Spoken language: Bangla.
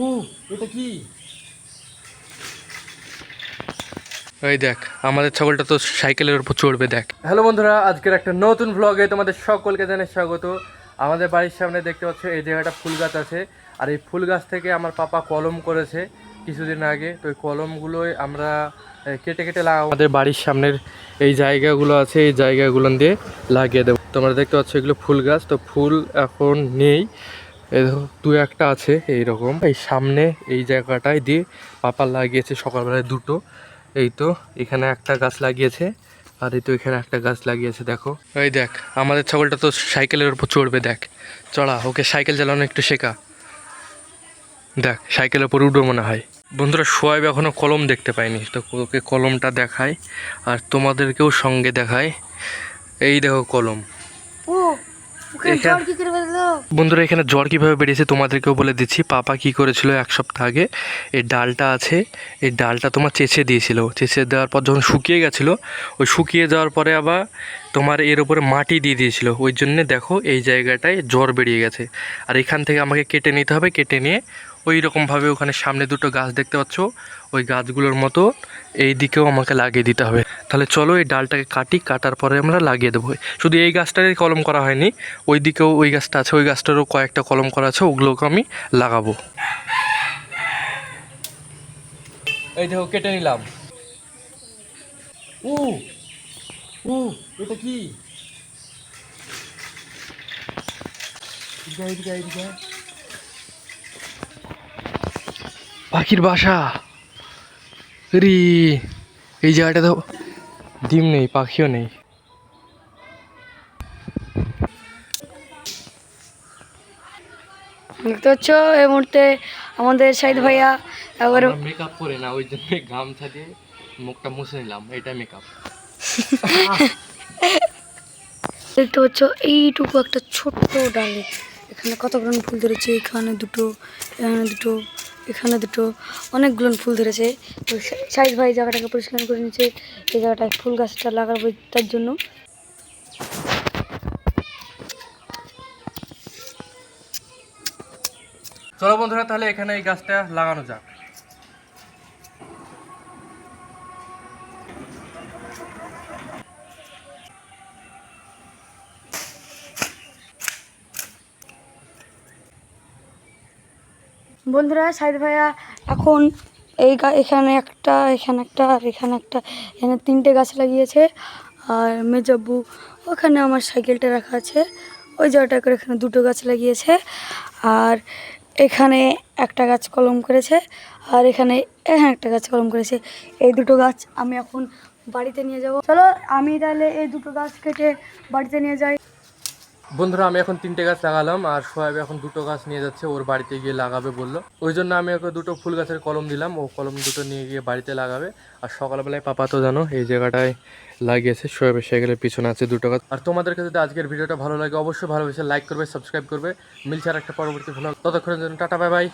ও এটা কি? এই দেখ আমাদের ছাগলটা তো সাইকেলের উপর চড়বে দেখ। হ্যালো বন্ধুরা, আজকের একটা নতুন ভ্লগে তোমাদের সকলকে জানাই স্বাগত। আমাদের বাড়ির সামনে দেখতে পাচ্ছ এই জায়গাটা ফুল গাছ আছে, আর এই ফুল গাছ থেকে আমার পাপা কলম করেছে কিছুদিন আগে। তো এই কলমগুলোই আমরা কেটে কেটে লাগাবো আমাদের বাড়ির সামনের এই জায়গাগুলো আছে, এই জায়গাগুলো দিয়ে লাগিয়ে দেবো। তোমরা দেখতে পাচ্ছ এগুলো ফুল গাছ, তো ফুল এখন নেই, এই দেখো দু একটা আছে এইরকম। এই সামনে এই জায়গাটায় দিয়ে পাপা লাগিয়েছে সকালবেলায় দুটো। এই তো এখানে একটা গাছ লাগিয়েছে, আর এই তো এখানে একটা গাছ লাগিয়েছে দেখো। এই দেখ আমাদের ছাগলটা তো সাইকেলের উপর চড়বে দেখ। চড়া, ওকে সাইকেল চালানো একটু শেখা। দেখ সাইকেলের উপর উঠবে মনে হয়। বন্ধুরা সোয়াইব এখনও কলম দেখতে পাইনি, তো ওকে কলমটা দেখায় আর তোমাদেরকেও সঙ্গে দেখায়। এই দেখো কলম। বন্ধুরা এখানে জ্বর কীভাবে বেরিয়েছে তোমাদেরকেও বলে দিচ্ছি। পাপা কি করেছিল এক সপ্তাহ আগে, এই ডালটা আছে, এই ডালটা তোমার চেঁচে দিয়েছিল। চেঁচে দেওয়ার পর যখন শুকিয়ে গেছিলো, ওই শুকিয়ে যাওয়ার পরে আবার তোমার এর উপরে মাটি দিয়ে দিয়েছিল। ওই জন্যে দেখো এই জায়গাটায় জ্বর বেরিয়ে গেছে। আর এখান থেকে আমাকে কেটে নিতে হবে, কেটে নিয়ে ওই রকমভাবে ওখানে সামনে দুটো গাছ দেখতে পাচ্ছ, ওই গাছগুলোর মতো এই দিকেও আমাকে লাগিয়ে দিতে হবে। তাহলে চলো এই ডালটাকে কাটি, কাটার পরে আমরা লাগিয়ে দেবো। শুধু এই গাছটারই কলম করা হয়নি, ওই দিকেও ওই গাছটা আছে, ওই গাছটারও কয়েকটা কলম করা আছে, ওগুলোকে আমি লাগাবো। এই দেখো কেটে নিলাম। ও ও এটা কি? পাখির বাসা রে। এই জায়গাটা তো ডিম নেই, পাখিও নেই। দেখতে পাচ্ছ এই মুহূর্তে আমাদের সাইদ ভাইয়া একবার মেকআপ করে না, ওই জন্য গামছা দিয়ে মুখটা মুছে নিলাম, এটা মেকআপ। দেখতে পাচ্ছ এইটুকু একটা ছোট্ট ডালে এখানে কতগুলো ফুল ধরেছে। এখানে দুটো, এখানে দুটো, এখানে দুটো, অনেকগুলো ফুল ধরেছে। তো সাইদ ভাই জায়গাটাকে পরিষ্কার করে নিচ্ছে এই জায়গাটায় ফুল গাছটা লাগাবো তার জন্য। চলো বন্ধুরা তাহলে এখানে এই গাছটা লাগানো যাক। বন্ধুরা সাইদ ভাইয়া এখন এখানে একটা, এখানে একটা, আর এখানে একটা, এখানে তিনটে গাছ লাগিয়েছে। আর মেজাব্বু ওখানে আমার সাইকেলটা রাখা আছে, ওই জায়গাটা করে এখানে দুটো গাছ লাগিয়েছে। আর এখানে একটা গাছ কলম করেছে, আর এখানে এখানে একটা গাছ কলম করেছে। এই দুটো গাছ আমি এখন বাড়িতে নিয়ে যাব। চলো আমি তাহলে এই দুটো গাছ কেটে বাড়িতে নিয়ে যাই। বন্ধুরা আমি এখন তিনটে গাছ লাগালাম, আর সোহাইব এখন দুটো গাছ নিয়ে যাচ্ছে, ওর বাড়িতে গিয়ে লাগাবে বললো। ওই জন্য আমি ওকে দুটো ফুল গাছের কলম দিলাম, ও কলম দুটো নিয়ে গিয়ে বাড়িতে লাগাবে। আর সকালবেলায় পাপা তো জানো এই জায়গাটায় লাগিয়েছে, সোহাইবের সাইকেলের পিছনে আছে দুটো গাছ। আর তোমাদেরকে যদি আজকের ভিডিওটা ভালো লাগে অবশ্যই ভালোবেসে লাইক করবে, সাবস্ক্রাইব করবে। মিলছে আর একটা পরবর্তী ভ্লগ, ততক্ষণের জন্য টাটা, বাই বাই।